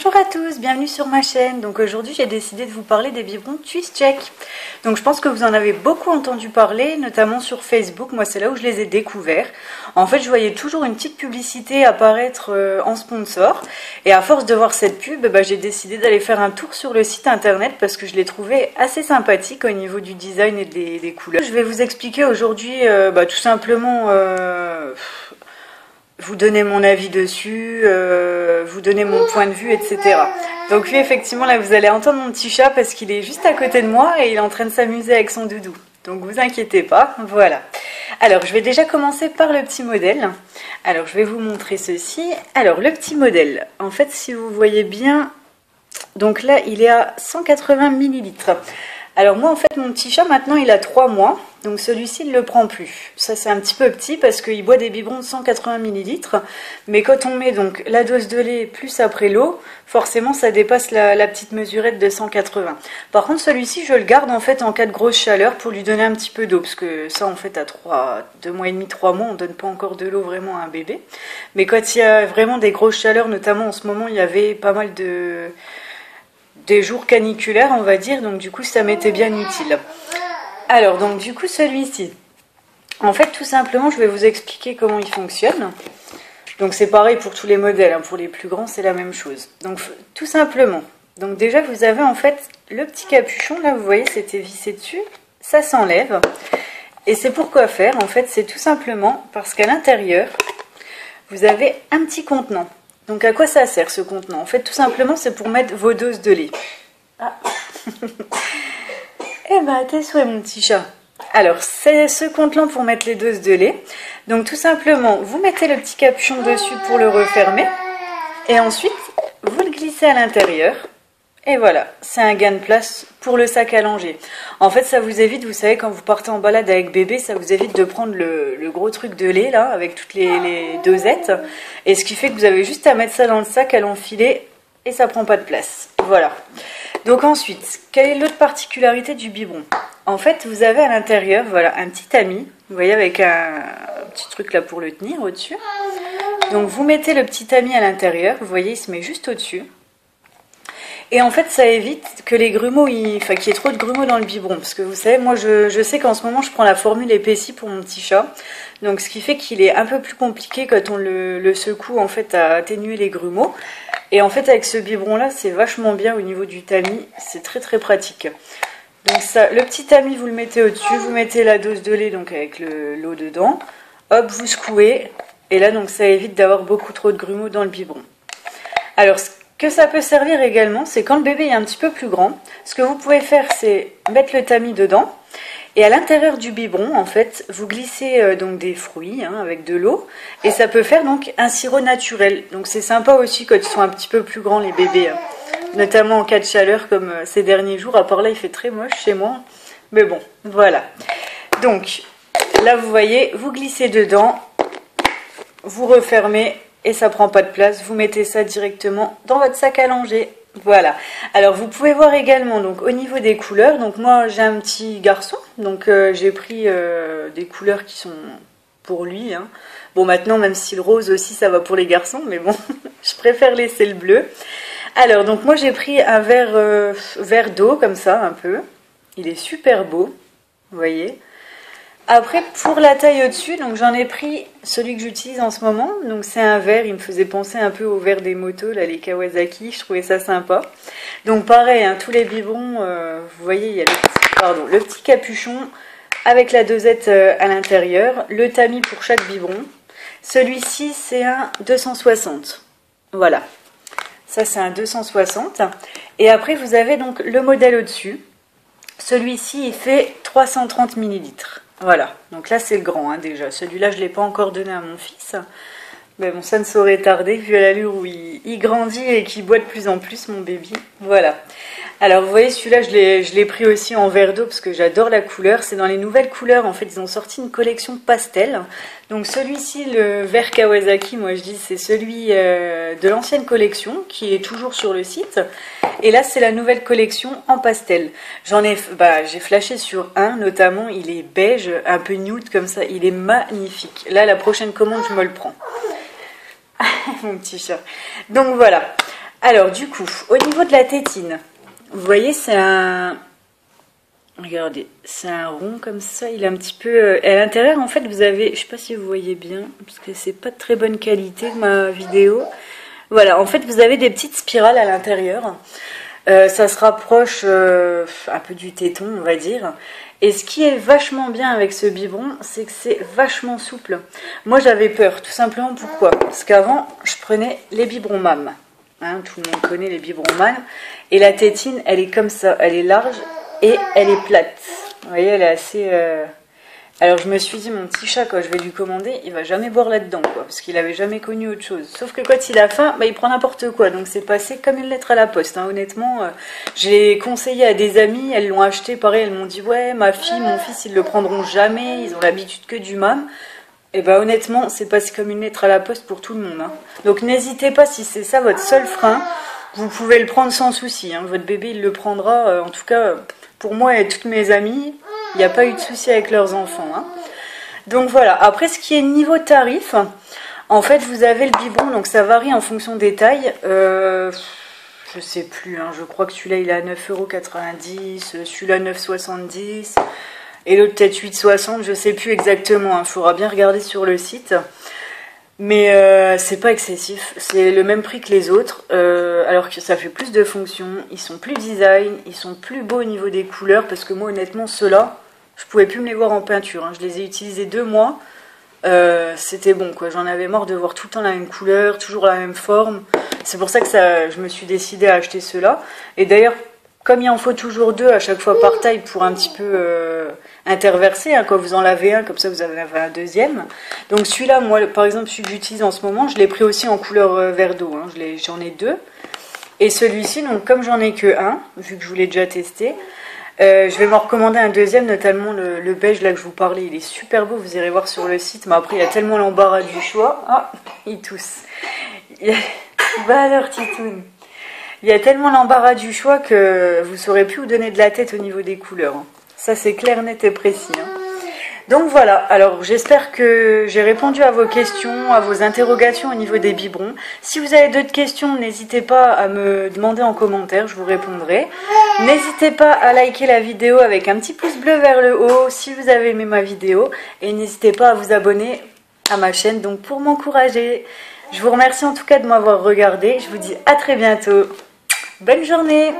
Bonjour à tous, bienvenue sur ma chaîne. Donc aujourd'hui j'ai décidé de vous parler des biberons Twist Check. Donc je pense que vous en avez beaucoup entendu parler, notamment sur Facebook. Moi c'est là où je les ai découverts. En fait je voyais toujours une petite publicité apparaître en sponsor. Et à force de voir cette pub, j'ai décidé d'aller faire un tour sur le site internet parce que je les trouvais assez sympathiques au niveau du design et des couleurs. Je vais vous expliquer aujourd'hui tout simplement... vous donner mon avis dessus, vous donner mon point de vue, etc. Donc oui, effectivement, là, vous allez entendre mon petit chat parce qu'il est juste à côté de moi et il est en train de s'amuser avec son doudou. Donc vous inquiétez pas, voilà. Alors, je vais déjà commencer par le petit modèle. Alors, je vais vous montrer ceci. Alors, le petit modèle, en fait, si vous voyez bien, donc là, il est à 180 ml. Alors moi en fait mon petit chat maintenant il a 3 mois, donc celui-ci il ne le prend plus. Ça c'est un petit peu petit parce qu'il boit des biberons de 180 ml, mais quand on met donc la dose de lait plus après l'eau, forcément ça dépasse la petite mesurette de 180. Par contre celui-ci je le garde en fait en cas de grosse chaleur pour lui donner un petit peu d'eau, parce que ça en fait à 2 mois et demi, 3 mois on donne pas encore de l'eau vraiment à un bébé. Mais quand il y a vraiment des grosses chaleurs, notamment en ce moment il y avait pas mal des jours caniculaires on va dire, donc du coup ça m'était bien utile. Alors donc du coup celui-ci, en fait tout simplement je vais vous expliquer comment il fonctionne. Donc c'est pareil pour tous les modèles, hein. Pour les plus grands c'est la même chose. Donc tout simplement, donc déjà vous avez en fait le petit capuchon, là vous voyez c'était vissé dessus, ça s'enlève. Et c'est pour quoi faire, en fait c'est tout simplement parce qu'à l'intérieur vous avez un petit contenant. Donc à quoi ça sert ce contenant? En fait tout simplement c'est pour mettre vos doses de lait. Ah. Eh ben tes souhaits mon petit chat. Alors c'est ce contenant pour mettre les doses de lait. Donc tout simplement vous mettez le petit capuchon dessus pour le refermer. Et ensuite vous le glissez à l'intérieur. Et voilà, c'est un gain de place pour le sac à langer. En fait, ça vous évite, vous savez, quand vous partez en balade avec bébé, ça vous évite de prendre le gros truc de lait, là, avec toutes les dosettes. Et ce qui fait que vous avez juste à mettre ça dans le sac, à l'enfiler, et ça prend pas de place. Voilà. Donc ensuite, quelle est l'autre particularité du biberon? En fait, vous avez à l'intérieur, voilà, un petit tamis, vous voyez, avec un petit truc là pour le tenir au-dessus. Donc vous mettez le petit tamis à l'intérieur, vous voyez, il se met juste au-dessus. Et en fait, ça évite que les grumeaux, qu'il y ait trop de grumeaux dans le biberon. Parce que vous savez, moi, je sais qu'en ce moment, je prends la formule épaissie pour mon petit chat. Donc, ce qui fait qu'il est un peu plus compliqué quand on le secoue, en fait, à atténuer les grumeaux. Et en fait, avec ce biberon-là, c'est vachement bien au niveau du tamis. C'est très, très pratique. Donc, ça, le petit tamis, vous le mettez au-dessus. Vous mettez la dose de lait, donc avec l'eau dedans. Hop, vous secouez. Et là, donc, ça évite d'avoir beaucoup trop de grumeaux dans le biberon. Alors, que ça peut servir également, c'est quand le bébé est un petit peu plus grand, ce que vous pouvez faire, c'est mettre le tamis dedans, et à l'intérieur du biberon, en fait, vous glissez donc des fruits avec de l'eau, et ça peut faire donc un sirop naturel. Donc c'est sympa aussi quand ils sont un petit peu plus grands, les bébés, notamment en cas de chaleur, comme ces derniers jours. À part là, il fait très moche chez moi, mais bon, voilà. Donc, là, vous voyez, vous glissez dedans, vous refermez, et ça prend pas de place, vous mettez ça directement dans votre sac à langer. Voilà. Alors vous pouvez voir également donc au niveau des couleurs. Donc moi j'ai un petit garçon, donc j'ai pris des couleurs qui sont pour lui. Bon maintenant même si le rose aussi ça va pour les garçons, mais bon je préfère laisser le bleu. Alors donc moi j'ai pris un vert d'eau comme ça un peu. Il est super beau, vous voyez. Après, pour la taille au-dessus, donc j'en ai pris celui que j'utilise en ce moment. Donc c'est un vert, il me faisait penser un peu au vert des motos, là, les Kawasaki. Je trouvais ça sympa. Donc pareil, tous les biberons, vous voyez, il y a le petit capuchon avec la dosette à l'intérieur. Le tamis pour chaque biberon. Celui-ci, c'est un 260. Voilà. Ça, c'est un 260. Et après, vous avez donc le modèle au-dessus. Celui-ci, il fait 330 ml. Voilà, donc là c'est le grand déjà. Celui-là je ne l'ai pas encore donné à mon fils. Mais bon, ça ne saurait tarder vu à l'allure où il grandit et qu'il boit de plus en plus, mon baby. Voilà. Alors vous voyez, celui-là je l'ai pris aussi en vert d'eau parce que j'adore la couleur. C'est dans les nouvelles couleurs, en fait ils ont sorti une collection pastel. Donc celui-ci, le vert Kawasaki, moi je dis c'est celui de l'ancienne collection qui est toujours sur le site. Et là c'est la nouvelle collection en pastel. J'ai flashé sur un notamment, il est beige, un peu nude comme ça, il est magnifique. Là la prochaine commande je me le prends. Mon petit chat. Donc voilà. Alors du coup, au niveau de la tétine, vous voyez c'est un... Regardez, c'est un rond comme ça, il est un petit peu... à l'intérieur en fait vous avez, je sais pas si vous voyez bien, parce que c'est pas de très bonne qualité ma vidéo. Voilà, en fait vous avez des petites spirales à l'intérieur. Ça se rapproche un peu du téton on va dire. Et ce qui est vachement bien avec ce biberon, c'est que c'est vachement souple. Moi j'avais peur, tout simplement pourquoi? Parce qu'avant je prenais les biberons MAM. Hein, tout le monde connaît les biberons MAM. Et la tétine elle est comme ça, elle est large. Et elle est plate. Vous voyez, elle est assez... Alors je me suis dit, mon petit chat, quand je vais lui commander, il va jamais boire là-dedans, quoi. Parce qu'il avait jamais connu autre chose. Sauf que quand il a faim, bah, il prend n'importe quoi. Donc c'est passé comme une lettre à la poste. Hein. Honnêtement, j'ai conseillé à des amis, elles l'ont acheté, pareil, elles m'ont dit, ouais, ma fille, mon fils, ils le prendront jamais. Ils ont l'habitude que du MAM. Et bah honnêtement, c'est passé comme une lettre à la poste pour tout le monde. Hein. Donc n'hésitez pas, si c'est ça votre seul frein, vous pouvez le prendre sans souci. Hein. Votre bébé, il le prendra, en tout cas... Pour moi et toutes mes amies, il n'y a pas eu de souci avec leurs enfants. Hein. Donc voilà, après ce qui est niveau tarif, en fait vous avez le biberon, donc ça varie en fonction des tailles. Je sais plus, hein, je crois que celui-là il est à 9,90 €, celui-là 9,70 € et l'autre peut-être 8,60 €, je sais plus exactement, il faudra bien regarder sur le site. Mais c'est pas excessif, c'est le même prix que les autres, alors que ça fait plus de fonctions, ils sont plus design, ils sont plus beaux au niveau des couleurs, parce que moi honnêtement ceux-là, je pouvais plus me les voir en peinture, hein. Je les ai utilisés 2 mois, c'était bon quoi, j'en avais marre de voir tout le temps la même couleur, toujours la même forme, c'est pour ça que je me suis décidée à acheter ceux-là, et d'ailleurs comme il en faut toujours 2 à chaque fois par taille pour un petit peu interverser, hein, quand vous en lavez un, comme ça vous avez un deuxième. Donc celui-là, moi par exemple, celui que j'utilise en ce moment, je l'ai pris aussi en couleur verre d'eau, hein, j'en ai 2. Et celui-ci, donc comme j'en ai que un, vu que je vous l'ai déjà testé, je vais m'en recommander un deuxième, notamment le beige là que je vous parlais, il est super beau, vous irez voir sur le site, mais après il y a tellement l'embarras du choix. Ah, il tousse. Bah alors Titoune. Il y a tellement l'embarras du choix que vous ne saurez plus où donner de la tête au niveau des couleurs. Ça, c'est clair, net et précis. Hein. Donc voilà, alors j'espère que j'ai répondu à vos questions, à vos interrogations au niveau des biberons. Si vous avez d'autres questions, n'hésitez pas à me demander en commentaire, je vous répondrai. N'hésitez pas à liker la vidéo avec un petit pouce bleu vers le haut si vous avez aimé ma vidéo. Et n'hésitez pas à vous abonner à ma chaîne donc pour m'encourager. Je vous remercie en tout cas de m'avoir regardé. Je vous dis à très bientôt. Bonne journée!